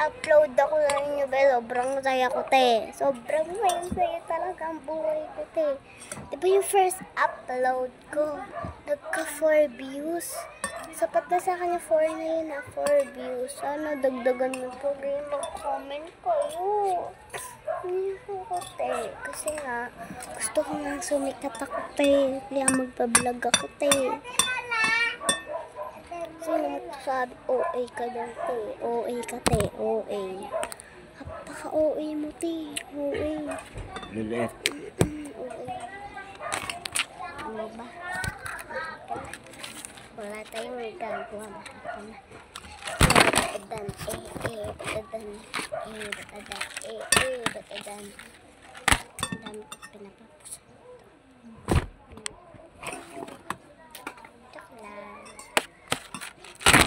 upload ako sa inyo, be. Sobrang saya ko, te. Sobrang saya talaga ang buhay ko, te. Diba yung first upload ko, nagka 4 views. Sapat na sa kanya 4 na yun, 4 views. Sana dagdagan mo po, be. Mag-comment kayo. Ko, te. Kasi nga, gusto ko nga sumikat ako, te. Kaya magpa-vlog ako, te. Sino magsasabi, OA ka daw, te. OA ka, te. OA. Napaka-OA mo, te. OA. Lilit. OA. Ano ba? Wala tayong gagawa. Batadan. Batadan. Batadan. Ang dami ko pinapapos.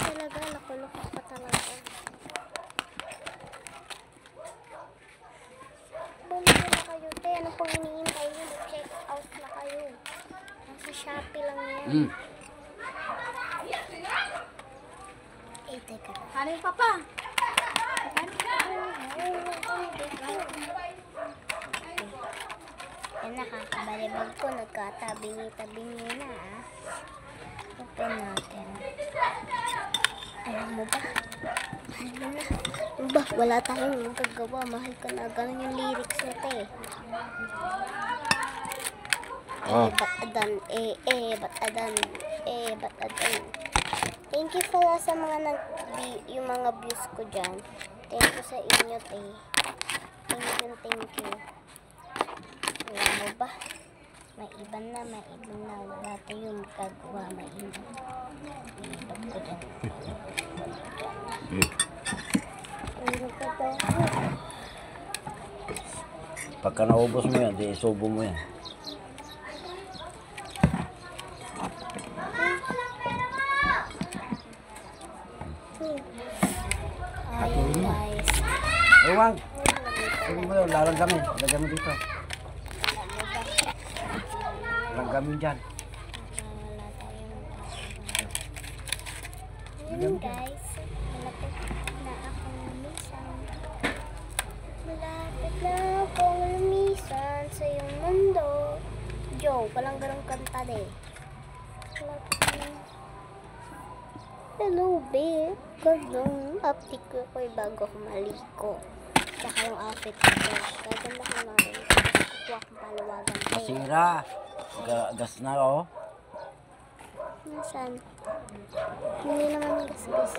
Talaga, nakulukos pa talaga. Bumili na kayo, te. Ano pong hinihintay nyo? Check out na kayo. Nasa Shopee lang yan. Eh, teka. Ano yung papa? Yan, nakakabalibag ko. Nagkatabingi-tabingi na, ah. Open natin. Alam mo ba? Mahal mo na. Ano ba? Wala tayong magagawa. Mahal ka na. Ganun yung lyrics nito, eh. Batadan. Batadan. Batadan. Thank you pala sa mga yung mga views ko dyan. Thank you sa inyo, te. Thank you. Alam mo ba? Maiban na. Wala tayong magagawa. Maiban ko dyan. Pagka naubos mo yan, di isubo mo yan. Ayan, guys. Huwag! Huwag mo yun, lalagyamin. Lagyan mo dito. Lagyamin dyan. Ayan, guys. Malapit na akong lumisan. Malapit na akong lumisan sa iyong mundo. Joe, walang ganong kanta, de. Hello, babe. Gandang update ko bago ako maliko. Tsaka yung outfit ko. Gaganda ko na rin. Kukuha kong palawagan. Masira. Gas na, oh. Nasaan? Hindi naman gas-gas.